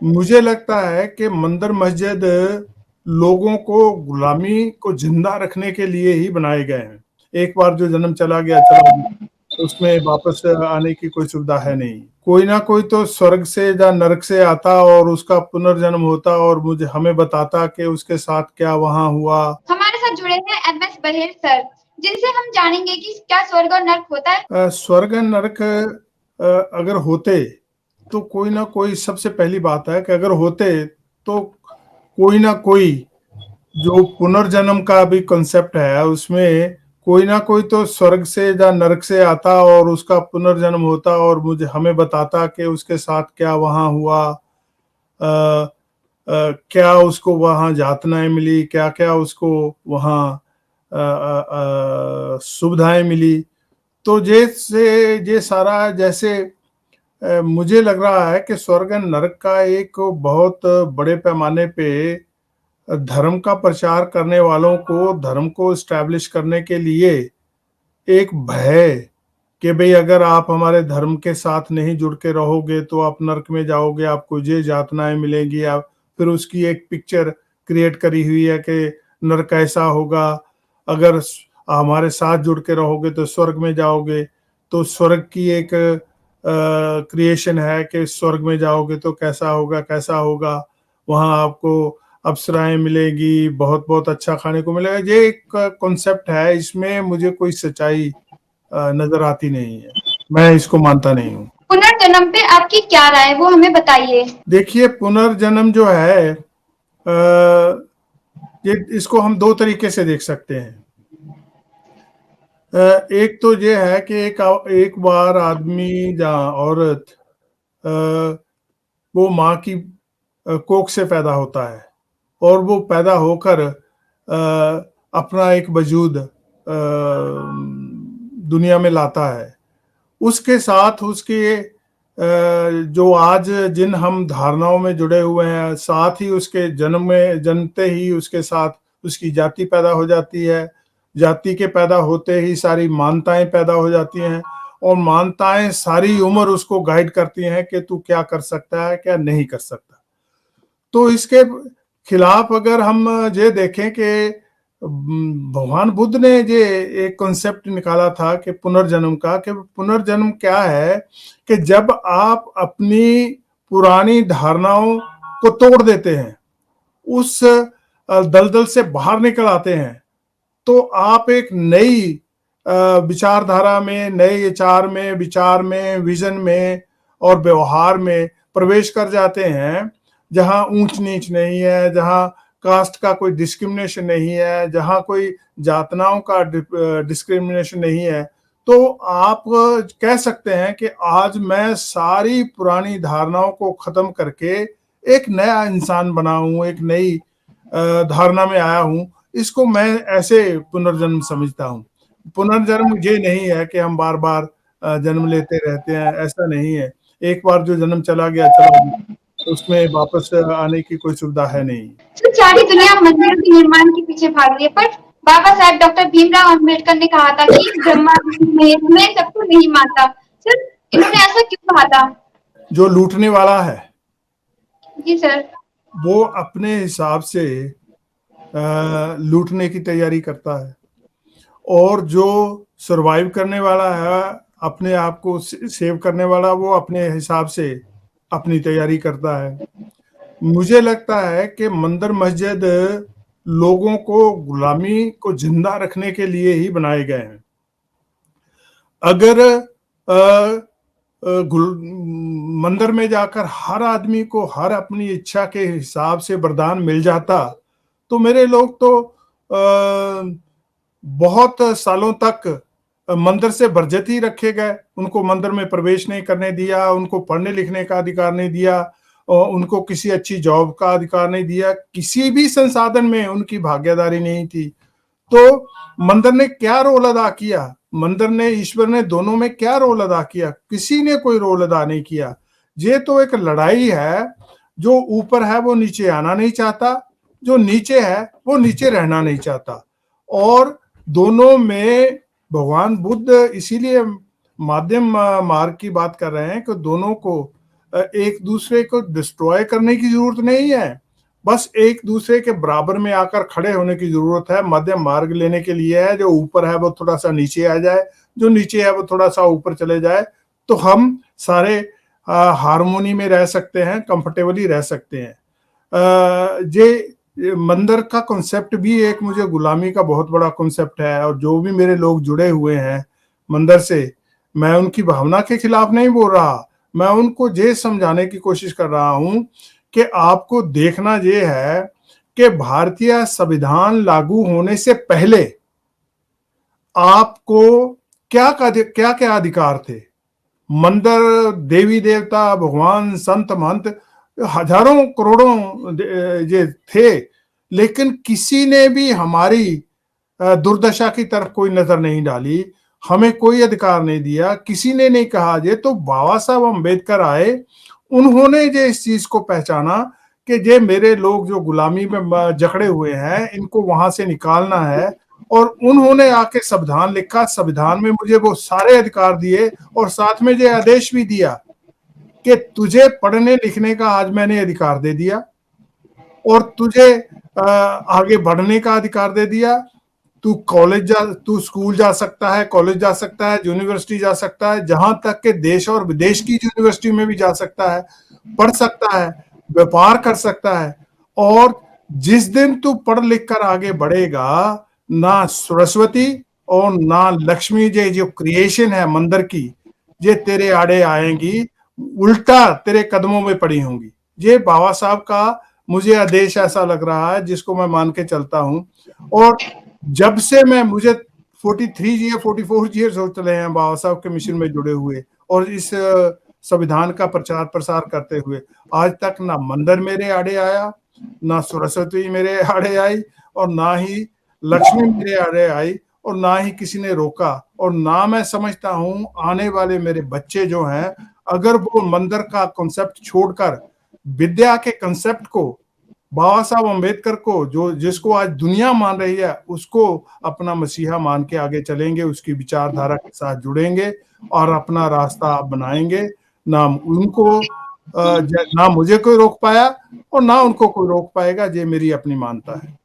मुझे लगता है कि मंदिर मस्जिद लोगों को गुलामी को जिंदा रखने के लिए ही बनाए गए हैं। एक बार जो जन्म चला गया चला गया, उसमें वापस आने की कोई सुविधा है नहीं। कोई ना कोई तो स्वर्ग से या नरक से आता और उसका पुनर्जन्म होता और मुझे हमें बताता कि उसके साथ क्या वहां हुआ। हमारे साथ जुड़े हैं एमएस बहेर सर, जिनसे हम जानेंगे कि क्या स्वर्ग और नर्क होता है। स्वर्ग नरक अगर होते तो कोई ना कोई, सबसे पहली बात है कि अगर होते तो कोई ना कोई जो पुनर्जन्म का भी कॉन्सेप्ट है उसमें कोई ना कोई तो स्वर्ग से या नरक से आता और उसका पुनर्जन्म होता और मुझे हमें बताता कि उसके साथ क्या वहां हुआ। क्या उसको वहां यातनाएं मिली, क्या क्या उसको वहां सुविधाएं मिली। तो जैसे ये सारा जैसे मुझे लग रहा है कि स्वर्ग एंड नरक का एक बहुत बड़े पैमाने पे धर्म का प्रचार करने वालों को धर्म को स्टैब्लिश करने के लिए एक भय कि भाई अगर आप हमारे धर्म के साथ नहीं जुड़ के रहोगे तो आप नरक में जाओगे, आपको ये यातनाएं मिलेंगी। आप फिर उसकी एक पिक्चर क्रिएट करी हुई है कि नरक ऐसा होगा, अगर हमारे साथ जुड़ के रहोगे तो स्वर्ग में जाओगे। तो स्वर्ग की एक क्रिएशन है कि स्वर्ग में जाओगे तो कैसा होगा कैसा होगा, वहां आपको अप्सराएं मिलेगी, बहुत बहुत अच्छा खाने को मिलेगा। ये एक कॉन्सेप्ट है, इसमें मुझे कोई सच्चाई नजर आती नहीं है, मैं इसको मानता नहीं हूँ। पुनर्जन्म पे आपकी क्या राय है, वो हमें बताइए। देखिए, पुनर्जन्म जो है ये इसको हम दो तरीके से देख सकते हैं। एक तो ये है कि एक बार आदमी या औरत अ, वो माँ की कोख से पैदा होता है और वो पैदा होकर अपना एक वजूद दुनिया में लाता है। उसके साथ उसके जो आज जिन हम धारणाओं में जुड़े हुए हैं, साथ ही उसके जन्म में जन्मते ही उसके साथ उसकी जाति पैदा हो जाती है। जाति के पैदा होते ही सारी मान्यताएं पैदा हो जाती हैं और मान्यताएं सारी उम्र उसको गाइड करती हैं कि तू क्या कर सकता है क्या नहीं कर सकता। तो इसके खिलाफ अगर हम ये देखें कि भगवान बुद्ध ने ये एक कॉन्सेप्ट निकाला था कि पुनर्जन्म का, कि पुनर्जन्म क्या है कि जब आप अपनी पुरानी धारणाओं को तोड़ देते हैं, उस दलदल से बाहर निकल आते हैं, तो आप एक नई विचारधारा में, नए विचार में, विजन में और व्यवहार में प्रवेश कर जाते हैं, जहां ऊंच नीच नहीं है, जहां कास्ट का कोई डिस्क्रिमिनेशन नहीं है, जहां कोई जातनाओं का डिस्क्रिमिनेशन नहीं है। तो आप कह सकते हैं कि आज मैं सारी पुरानी धारणाओं को खत्म करके एक नया इंसान बना हूं, एक नई धारणा में आया हूं। इसको मैं ऐसे पुनर्जन्म समझता हूँ। पुनर्जन्म ये नहीं है कि हम बार बार जन्म लेते रहते हैं, ऐसा नहीं है। एक बार जो जन्म चला गया चला गया, उसमें वापस आने की कोई सुविधा है नहीं। तो सारी दुनिया मंदिरों के निर्माण के पीछे भाग रही है, पर बाबा साहेब डॉक्टर भीमराव अंबेडकर ने कहा था कि ब्रह्मा विष्णु मैं सबको नहीं मानता। सर, इन्होंने ऐसा क्यों कहा था? जो लूटने वाला है जी सर। वो अपने हिसाब से लूटने की तैयारी करता है, और जो सरवाइव करने वाला है, अपने आप को सेव करने वाला, वो अपने हिसाब से अपनी तैयारी करता है। मुझे लगता है कि मंदिर मस्जिद लोगों को गुलामी को जिंदा रखने के लिए ही बनाए गए हैं। अगर मंदिर में जाकर हर आदमी को हर अपनी इच्छा के हिसाब से वरदान मिल जाता, तो मेरे लोग तो बहुत सालों तक मंदिर से बरजती रखे गए। उनको मंदिर में प्रवेश नहीं करने दिया, उनको पढ़ने लिखने का अधिकार नहीं दिया, और उनको किसी अच्छी जॉब का अधिकार नहीं दिया, किसी भी संसाधन में उनकी भागीदारी नहीं थी। तो मंदिर ने क्या रोल अदा किया? मंदिर ने, ईश्वर ने, दोनों में क्या रोल अदा किया? किसी ने कोई रोल अदा नहीं किया। ये तो एक लड़ाई है। जो ऊपर है वो नीचे आना नहीं चाहता, जो नीचे है वो नीचे रहना नहीं चाहता। और दोनों में भगवान बुद्ध इसीलिए माध्यम मार्ग की बात कर रहे हैं कि दोनों को एक दूसरे को डिस्ट्रॉय करने की जरूरत नहीं है, बस एक दूसरे के बराबर में आकर खड़े होने की जरूरत है। मध्यम मार्ग लेने के लिए है, जो ऊपर है वो थोड़ा सा नीचे आ जाए, जो नीचे है वो थोड़ा सा ऊपर चले जाए, तो हम सारे हारमोनी में रह सकते हैं, कंफर्टेबली रह सकते हैं। ये मंदिर का कॉन्सेप्ट भी एक मुझे गुलामी का बहुत बड़ा कॉन्सेप्ट है, और जो भी मेरे लोग जुड़े हुए हैं मंदिर से, मैं उनकी भावना के खिलाफ नहीं बोल रहा, मैं उनको ये समझाने की कोशिश कर रहा हूं कि आपको देखना ये है कि भारतीय संविधान लागू होने से पहले आपको क्या क्या अधिकार थे। मंदिर, देवी देवता, भगवान, संत महंत हजारों करोड़ों ये थे, लेकिन किसी ने भी हमारी दुर्दशा की तरफ कोई नजर नहीं डाली, हमें कोई अधिकार नहीं दिया, किसी ने नहीं कहा। ये तो बाबा साहब अम्बेडकर आए, उन्होंने ये इस चीज को पहचाना कि ये मेरे लोग जो गुलामी में जकड़े हुए हैं, इनको वहां से निकालना है, और उन्होंने आके संविधान लिखा। संविधान में मुझे वो सारे अधिकार दिए, और साथ में ये आदेश भी दिया कि तुझे पढ़ने लिखने का आज मैंने अधिकार दे दिया, और तुझे आगे बढ़ने का अधिकार दे दिया। तू स्कूल जा सकता है, कॉलेज जा सकता है, यूनिवर्सिटी जा सकता है, जहां तक के देश और विदेश की यूनिवर्सिटी में भी जा सकता है, पढ़ सकता है, व्यापार कर सकता है। और जिस दिन तू पढ़ लिख कर आगे बढ़ेगा, ना सरस्वती और ना लक्ष्मी जी जो क्रिएशन है मंदिर की, ये तेरे आड़े आएंगी, उल्टा तेरे कदमों में पड़ी होंगी। ये बाबा साहब का मुझे आदेश ऐसा लग रहा है, जिसको मैं मान के चलता हूं। और जब से मुझे 43 या 44 ईयर्स हो चले हैं बाबा साहब के मिशन में जुड़े हुए, और इस संविधान का प्रचार प्रसार करते हुए, आज तक ना मंदिर मेरे आड़े आया, ना सरस्वती मेरे आड़े आई, और ना ही लक्ष्मी मेरे आड़े आई, और ना ही किसी ने रोका। और ना मैं समझता हूं आने वाले मेरे बच्चे जो हैं, अगर वो मंदिर का कॉन्सेप्ट छोड़कर विद्या के कंसेप्ट को, बाबा साहब अम्बेडकर को, जो जिसको आज दुनिया मान रही है, उसको अपना मसीहा मान के आगे चलेंगे, उसकी विचारधारा के साथ जुड़ेंगे और अपना रास्ता बनाएंगे, ना उनको ना मुझे कोई रोक पाया और ना उनको कोई रोक पाएगा। ये मेरी अपनी मानता है।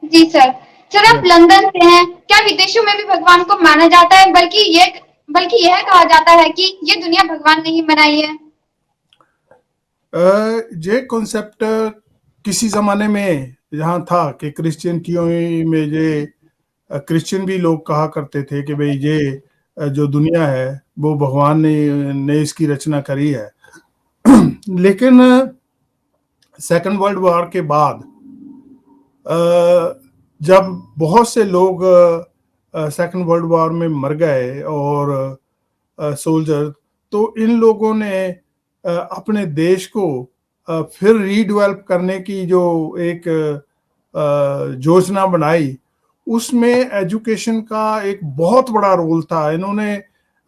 जी सर। सर, आप लंदन से हैं, क्या विदेशों में भी भगवान को माना जाता है? बल्कि यह कहा जाता है कि ये दुनिया भगवान ने ही बनाई है। ये कॉन्सेप्ट किसी जमाने में यहाँ था कि क्रिश्चियनिटी में ये क्रिश्चियन भी लोग कहा करते थे कि भाई ये जो दुनिया है वो भगवान ने इसकी रचना करी है। लेकिन सेकंड वर्ल्ड वॉर के बाद जब बहुत से लोग सेकंड वर्ल्ड वॉर में मर गए और सोल्जर, तो इन लोगों ने अपने देश को फिर रीडेवलप करने की जो एक योजना बनाई, उसमें एजुकेशन का एक बहुत बड़ा रोल था। इन्होंने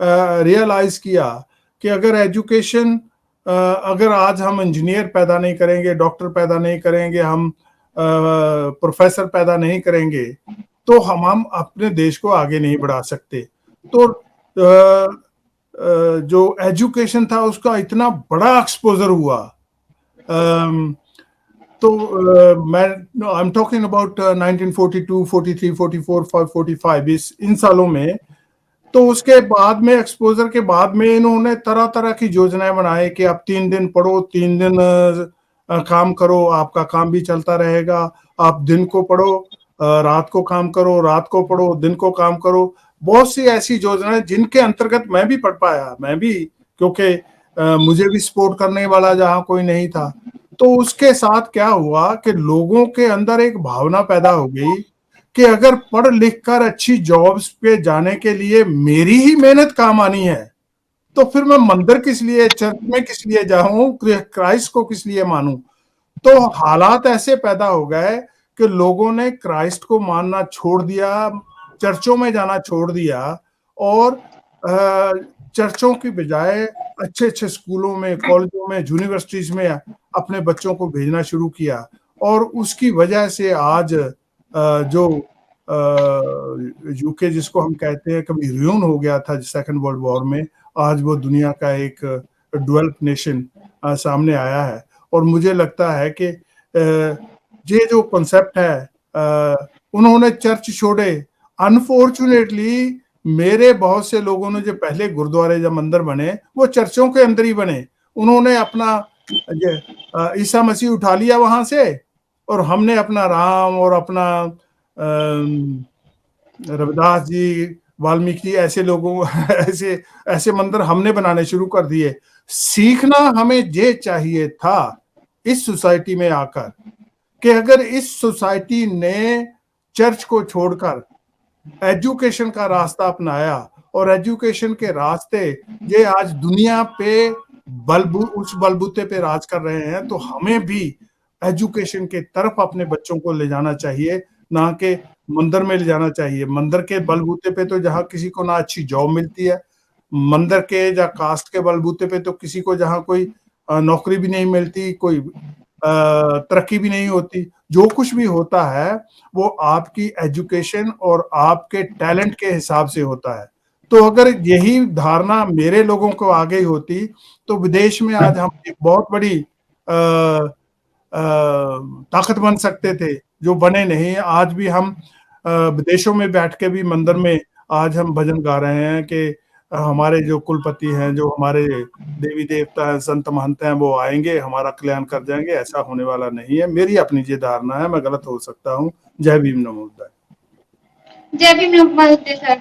रियलाइज किया कि अगर एजुकेशन, अगर आज हम इंजीनियर पैदा नहीं करेंगे, डॉक्टर पैदा नहीं करेंगे, हम प्रोफेसर पैदा नहीं करेंगे, तो हम अपने देश को आगे नहीं बढ़ा सकते। तो जो एजुकेशन था उसका इतना बड़ा एक्सपोजर हुआ। तो मैं आई एम टॉकिंग अबाउट 1942, 43, 44, 45, इन सालों में। तो उसके बाद में, एक्सपोजर के बाद में, इन्होंने तरह तरह की योजनाएं बनाई कि आप 3 दिन पढ़ो, 3 दिन काम करो, आपका काम भी चलता रहेगा। आप दिन को पढ़ो, रात को काम करो, रात को पढ़ो, दिन को काम करो। बहुत सी ऐसी योजनाएं जिनके अंतर्गत मैं भी पढ़ पाया, मैं भी, क्योंकि मुझे भी सपोर्ट करने वाला जहाँ कोई नहीं था। तो उसके साथ क्या हुआ कि लोगों के अंदर एक भावना पैदा हो गई कि अगर पढ़ लिख कर अच्छी जॉब्स पे जाने के लिए मेरी ही मेहनत काम आनी है, तो फिर मैं मंदिर किस लिए, चर्च में किस लिए जाऊं, क्राइस्ट को किस लिए मानूं। तो हालात ऐसे पैदा हो गए कि लोगों ने क्राइस्ट को मानना छोड़ दिया, चर्चों में जाना छोड़ दिया, और चर्चों की बजाय अच्छे अच्छे स्कूलों में, कॉलेजों में, यूनिवर्सिटीज में अपने बच्चों को भेजना शुरू किया। और उसकी वजह से आज जो यूके जिसको हम कहते हैं, कभी र्यून हो गया था सेकंड वर्ल्ड वॉर में, आज वो दुनिया का एक डेवलप नेशन सामने आया है। और मुझे लगता है कि ये जो कॉन्सेप्ट है, उन्होंने चर्च छोड़े। अनफॉर्चुनेटली मेरे बहुत से लोगों ने जो पहले गुरुद्वारे या मंदिर बने वो चर्चों के अंदर ही बने। उन्होंने अपना ईसा मसीह उठा लिया वहां से, और हमने अपना राम और अपना रविदास जी, वाल्मीकि, ऐसे लोगों ऐसे ऐसे मंदिर हमने बनाने शुरू कर दिए। सीखना हमें ये चाहिए था इस सोसाइटी में आकर कि अगर इस सोसाइटी ने चर्च को छोड़कर एजुकेशन का रास्ता अपनाया और एजुकेशन के रास्ते ये आज दुनिया पे उस बलबूते पे राज कर रहे हैं, तो हमें भी एजुकेशन के तरफ अपने बच्चों को ले जाना चाहिए, ना कि मंदिर में ले जाना चाहिए। मंदिर के बलबूते पे तो जहाँ किसी को ना अच्छी जॉब मिलती है, मंदिर के या कास्ट के बलबूते पे तो किसी को जहाँ कोई नौकरी भी नहीं मिलती, कोई तरक्की भी नहीं होती। जो कुछ भी होता है वो आपकी एजुकेशन और आपके टैलेंट के हिसाब से होता है। तो अगर यही धारणा मेरे लोगों को आ गई होती तो विदेश में आज हम एक बहुत बड़ी ताकत बन सकते थे, जो बने नहीं। आज भी हम विदेशों में बैठ के भी मंदिर में आज हम भजन गा रहे हैं कि हमारे जो कुलपति हैं, जो हमारे देवी देवता हैं, संत महंत हैं, वो आएंगे, हमारा कल्याण कर जाएंगे। ऐसा होने वाला नहीं है। मेरी अपनी ये धारणा है, मैं गलत हो सकता हूँ। जय भीम, नमो बुद्धाय। जय भीम, नमो बुद्धाय सर।